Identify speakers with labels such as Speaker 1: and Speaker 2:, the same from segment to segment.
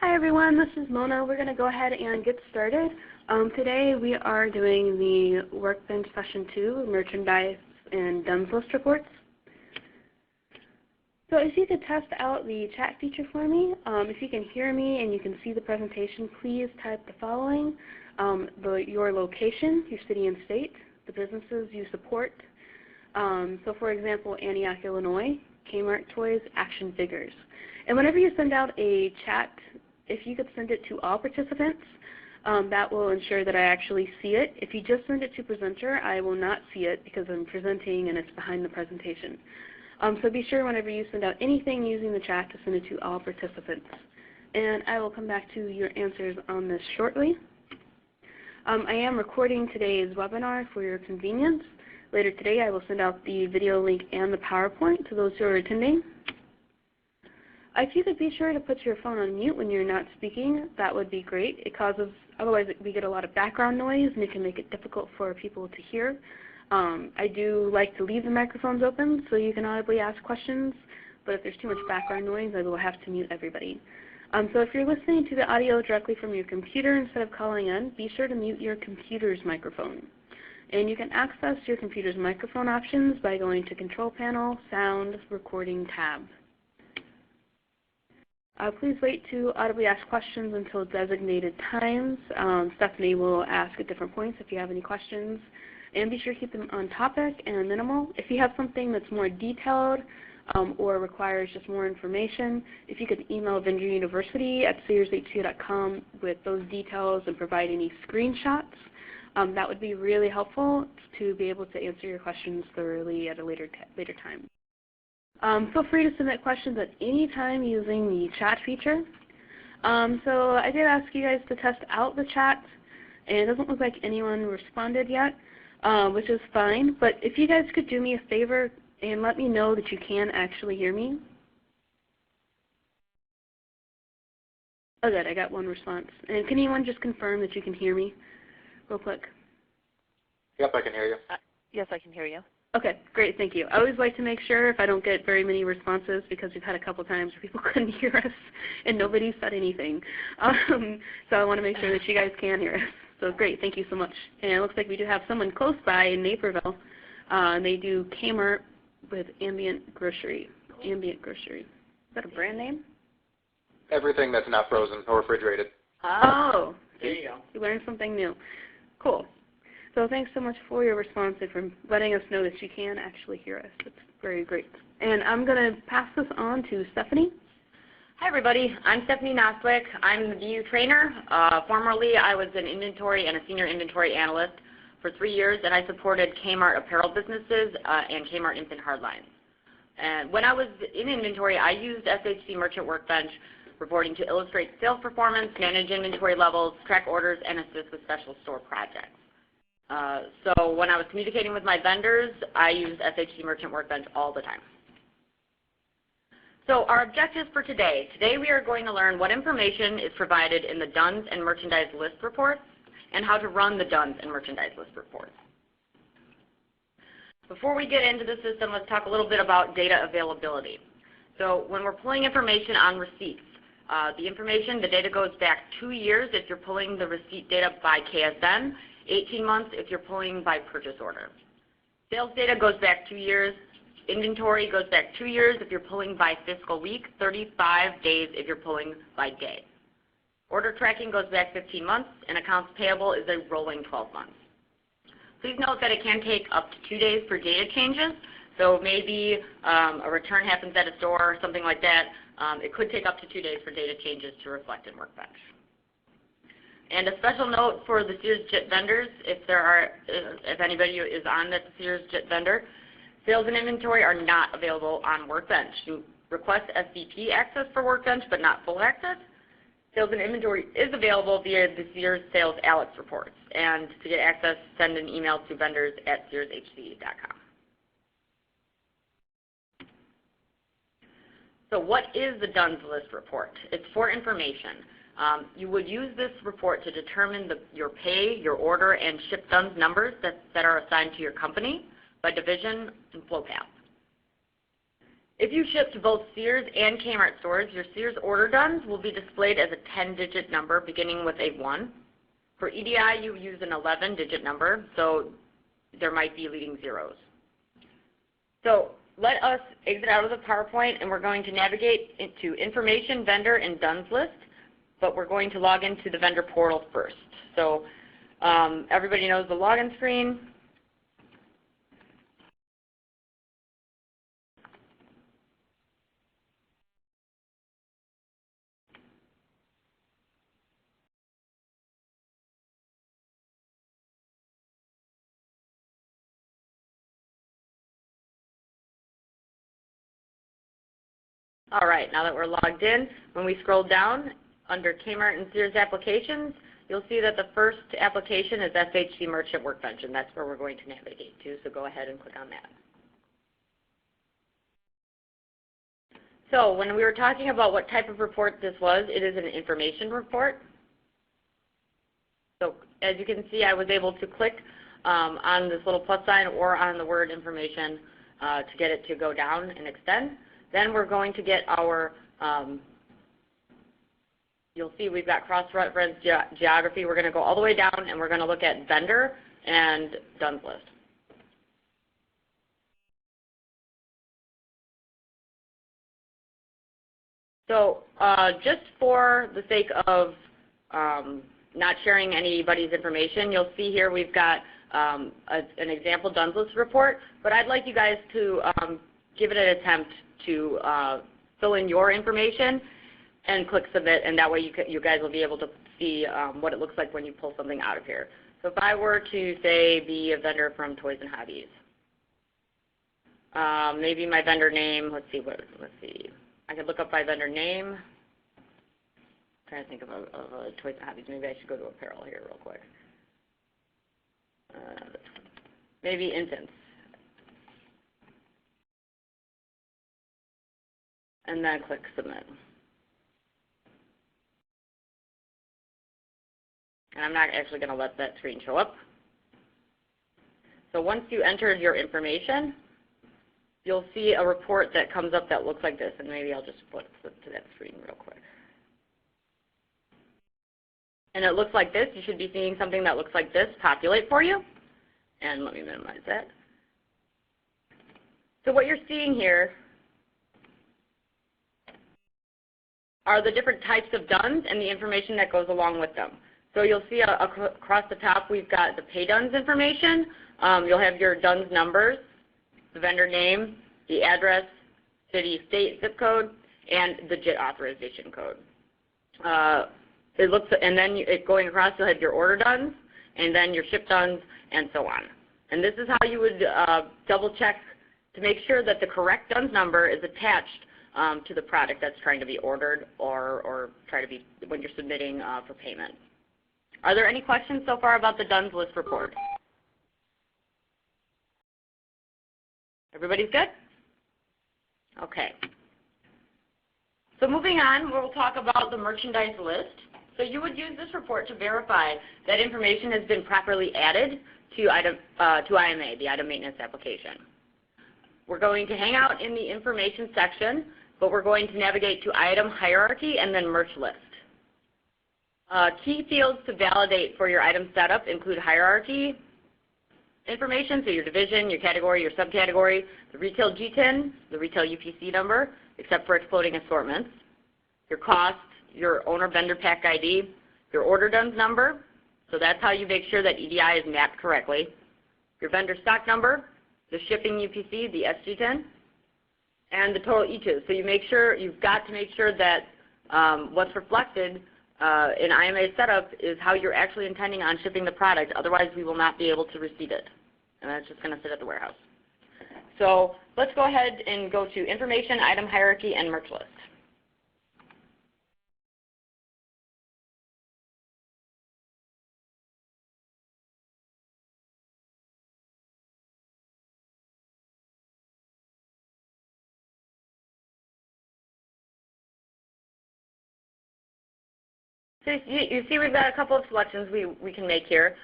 Speaker 1: Hi everyone, this is Mona. We're going to go ahead and get started. Today we are doing the Workbench Session 2, Merchandise and DUNS List Reports. So if you could test out the chat feature for me, if you can hear me and you can see the presentation, please type the following: your location, your city and state, the businesses you support. So for example, Antioch, Illinois, Kmart Toys, Action Figures. And whenever you send out a chat, if you could send it to all participants, that will ensure that I actually see it. If you just send it to presenter, I will not see it because I'm presenting and it's behind the presentation. So be sure whenever you send out anything using the chat to send it to all participants. And I will come back to your answers on this shortly. I am recording today's webinar for your convenience. Later today I will send out the video link and the PowerPoint to those who are attending. If you could be sure to put your phone on mute when you're not speaking, that would be great. Otherwise we get a lot of background noise and it can make it difficult for people to hear. I do like to leave the microphones open so you can audibly ask questions, but if there's too much background noise, I will have to mute everybody. So if you're listening to the audio directly from your computer instead of calling in, be sure to mute your computer's microphone. And you can access your computer's microphone options by going to Control Panel, Sound, Recording tab. Please wait to audibly ask questions until designated times. Stephanie will ask at different points if you have any questions. And be sure to keep them on topic and minimal. If you have something that's more detailed or requires just more information, if you could email Vendor University at searshq.com with those details and provide any screenshots, that would be really helpful to be able to answer your questions thoroughly at a later time. Feel free to submit questions at any time using the chat feature. So I did ask you guys to test out the chat, and it doesn't look like anyone responded yet, which is fine. But if you guys could do me a favor and let me know that you can actually hear me. Oh good, I got one response. And can anyone just confirm that you can hear me real quick?
Speaker 2: Yep, I can hear you.
Speaker 3: Yes, I can hear you.
Speaker 1: Okay, great, thank you. I always like to make sure if I don't get very many responses, because we've had a couple times where people couldn't hear us and nobody said anything. So I want to make sure that you guys can hear us. So great, thank you so much. And it looks like we do have someone close by in Naperville, and they do Kmart with Ambient Grocery. Ambient Grocery. Is that a brand name?
Speaker 2: Everything that's not frozen or refrigerated.
Speaker 1: Oh,
Speaker 3: there you go.
Speaker 1: You learned something new. Cool. So thanks so much for your response and for letting us know that you can actually hear us. It's very great. And I'm going to pass this on to Stephanie.
Speaker 3: Hi everybody, I'm Stephanie Noswick. I'm the VU trainer. Formerly I was an inventory and a senior inventory analyst for 3 years, and I supported Kmart apparel businesses and Kmart infant hardlines. And when I was in inventory, I used SHC Merchant Workbench reporting to illustrate sales performance, manage inventory levels, track orders, and assist with special store projects. So when I was communicating with my vendors, I used SHC Merchant Workbench all the time. So our objectives for today. Today we are going to learn what information is provided in the DUNS and merchandise list reports and how to run the DUNS and merchandise list reports. Before we get into the system, let's talk a little bit about data availability. So when we're pulling information on receipts, the data goes back 2 years if you're pulling the receipt data by KSN, 18 months if you're pulling by purchase order. Sales data goes back 2 years. Inventory goes back 2 years if you're pulling by fiscal week, 35 days if you're pulling by day. Order tracking goes back 15 months, and accounts payable is a rolling 12 months. Please note that it can take up to 2 days for data changes. So maybe a return happens at a store or something like that. It could take up to 2 days for data changes to reflect in Workbench. And a special note for the Sears JIT vendors, if anybody is on that Sears JIT vendor, sales and inventory are not available on Workbench. You request SVP access for Workbench, but not full access. Sales and inventory is available via the Sears Sales Alex reports. And to get access, send an email to vendors@searshc.com. So what is the DUNS list report? It's for information. You would use this report to determine your pay, your order, and ship DUNS numbers that are assigned to your company by division and flow path. If you ship to both Sears and Kmart stores, your Sears order dones will be displayed as a 10-digit number beginning with a 1. For EDI, you use an 11-digit number, so there might be leading zeros. So let us exit out of the PowerPoint, and we're going to navigate into Information, Vendor, and Duns List, but we're going to log into the vendor portal first. So everybody knows the login screen. All right, now that we're logged in, when we scroll down under Kmart and Sears applications, you'll see that the first application is SHC Merchant Workbench, and that's where we're going to navigate to, so go ahead and click on that. So when we were talking about what type of report this was, it is an information report. So as you can see, I was able to click on this little plus sign or on the word information to get it to go down and extend. Then we're going to get our, you'll see we've got cross-reference geography. We're going to go all the way down, and we're going to look at vendor and Duns List. So just for the sake of not sharing anybody's information, you'll see here we've got an example Duns List report, but I'd like you guys to give it an attempt to fill in your information and click submit, and that way you guys will be able to see what it looks like when you pull something out of here. So if I were to say be a vendor from Toys and Hobbies, maybe my vendor name, let's see, I could look up my vendor name. I'm trying to think of a Toys and Hobbies. Maybe I should go to apparel here real quick. Maybe infants. And then click submit. And I'm not actually going to let that screen show up. So once you entered your information, you'll see a report that comes up that looks like this. And maybe I'll just flip to that screen real quick. And it looks like this. You should be seeing something that looks like this populate for you. And let me minimize that. So what you're seeing here are the different types of duns and the information that goes along with them. So you'll see across the top we've got the pay duns information. You'll have your duns numbers, the vendor name, the address, city, state, zip code, and the JIT authorization code. And then going across, you'll have your order duns, and then your ship duns, and so on. And this is how you would double check to make sure that the correct duns number is attached to the product that's trying to be ordered or try to be when you're submitting for payment. Are there any questions so far about the Duns List report? Everybody's good? Okay. So moving on, we'll talk about the merchandise list. So you would use this report to verify that information has been properly added to IMA, the item maintenance application. We're going to hang out in the information section, but we're going to navigate to item hierarchy and then merch list. Key fields to validate for your item setup include hierarchy information, so your division, your category, your subcategory, the retail GTIN, the retail UPC number, except for exploding assortments, your cost, your owner vendor pack ID, your order DUNS number, so that's how you make sure that EDI is mapped correctly, your vendor stock number, the shipping UPC, the SGTIN, and the total eaches. So you've got to make sure that what's reflected in IMA setup is how you're actually intending on shipping the product. Otherwise, we will not be able to receive it, and that's just going to sit at the warehouse. So let's go ahead and go to information, item hierarchy, and merch list. So you see we've got a couple of selections we can make here.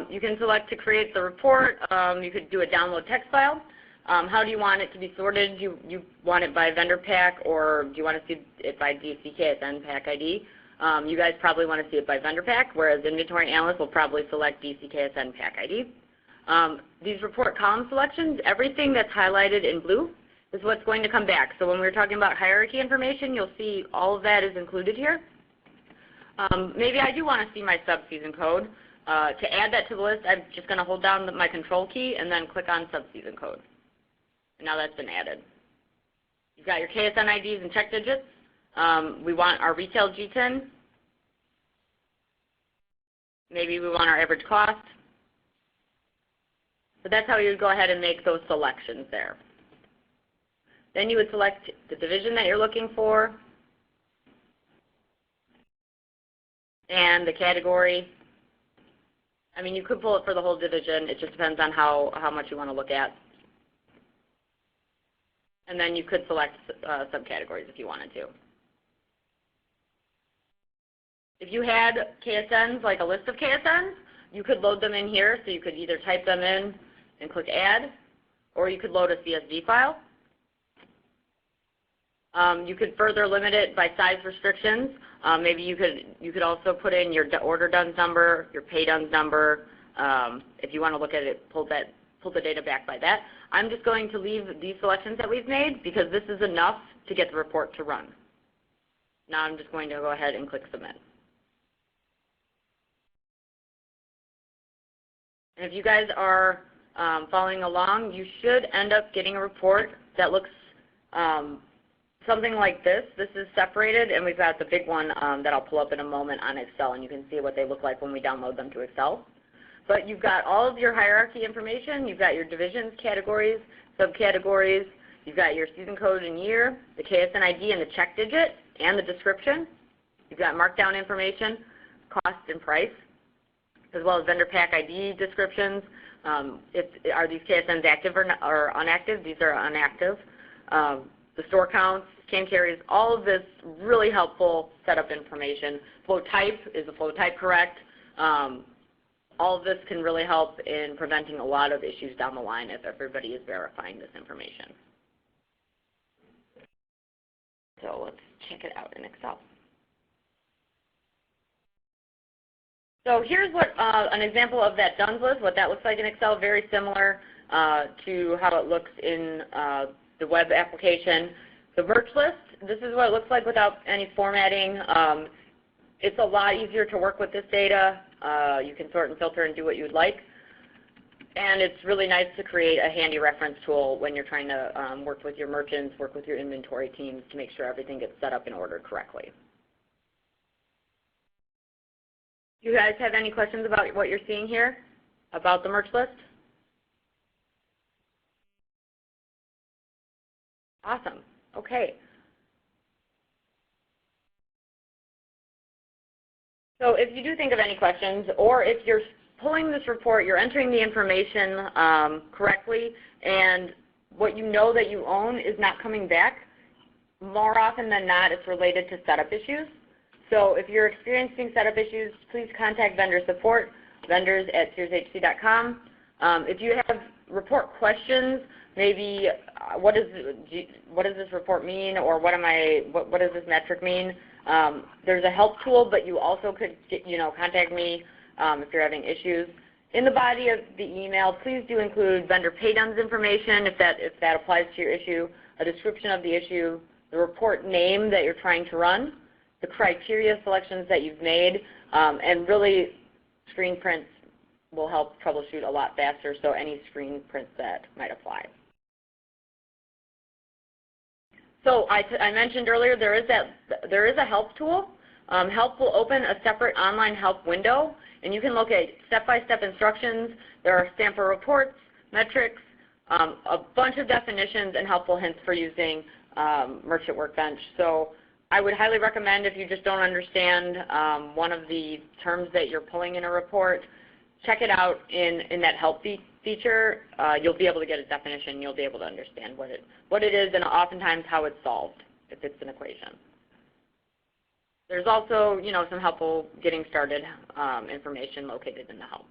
Speaker 3: You can select to create the report. You could do a download text file. How do you want it to be sorted? Do you want it by vendor pack, or do you want to see it by DCKSN pack ID? You guys probably want to see it by vendor pack, whereas inventory analyst will probably select DCKSN pack ID. These report column selections, everything that's highlighted in blue is what's going to come back. So when we were talking about hierarchy information, you'll see all of that is included here. Maybe I do want to see my subseason code. To add that to the list, I'm just going to hold down my control key and then click on subseason code. And now that's been added. You've got your KSN IDs and check digits. We want our retail GTIN. Maybe we want our average cost. But that's how you would go ahead and make those selections there. Then you would select the division that you're looking for and the category. I mean, you could pull it for the whole division. It just depends on how much you want to look at. And then you could select subcategories if you wanted to. If you had KSNs, like a list of KSNs, you could load them in here. So you could either type them in and click Add, or you could load a CSV file. You could further limit it by size restrictions. Maybe you could also put in your order DUNS number, your pay DUNS number. If you want to look at it, pull the data back by that. I'm just going to leave these selections that we've made because this is enough to get the report to run. Now I'm just going to go ahead and click Submit. And if you guys are following along, you should end up getting a report that looks something like this. This is separated, and we've got the big one that I'll pull up in a moment on Excel, and you can see what they look like when we download them to Excel. But you've got all of your hierarchy information. You've got your divisions, categories, subcategories. You've got your season code and year, the KSN ID and the check digit, and the description. You've got markdown information, cost and price, as well as vendor pack ID descriptions. Are these KSNs active or unactive? These are unactive. The store counts, can carries, all of this really helpful setup information. Flow type, is the flow type correct? All of this can really help in preventing a lot of issues down the line if everybody is verifying this information. So let's check it out in Excel. So here's what an example of that DUNS list, what that looks like in Excel, very similar to how it looks in the web application. The merch list, this is what it looks like without any formatting. It's a lot easier to work with this data. You can sort and filter and do what you would like. And it's really nice to create a handy reference tool when you're trying to work with your merchants, work with your inventory teams to make sure everything gets set up and ordered correctly. Do you guys have any questions about what you're seeing here, about the merch list? Awesome. Okay. So if you do think of any questions, or if you're pulling this report, you're entering the information correctly, and what you know that you own is not coming back, more often than not, it's related to setup issues. So if you're experiencing setup issues, please contact vendor support, vendors@searshc.com. If you have report questions, maybe what does this report mean, or what does this metric mean? There's a help tool, but you also could contact me if you're having issues. In the body of the email, please do include vendor pay DUNS information if that applies to your issue, a description of the issue, the report name that you're trying to run, the criteria selections that you've made, and really screen prints will help troubleshoot a lot faster, so any screen prints that might apply. So I mentioned earlier there is a help tool. Help will open a separate online help window, and you can look at step-by-step instructions. There are sample reports, metrics, a bunch of definitions, and helpful hints for using Merchant Workbench. So I would highly recommend, if you just don't understand one of the terms that you're pulling in a report, check it out in that help feature. You'll be able to get a definition. You'll be able to understand what it is and oftentimes how it's solved if it's an equation. There's also some helpful getting started information located in the help.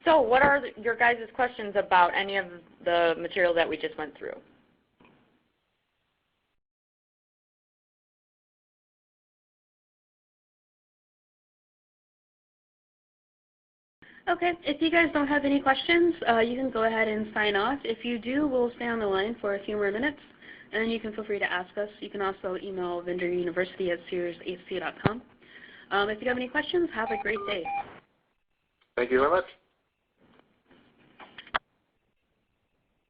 Speaker 3: So what are your guys' questions about any of the material that we just went through?
Speaker 1: Okay, if you guys don't have any questions, you can go ahead and sign off. If you do, we'll stay on the line for a few more minutes, and then you can feel free to ask us. You can also email vendoruniversity@searshc.com. If you have any questions, have a great day.
Speaker 2: Thank you very much.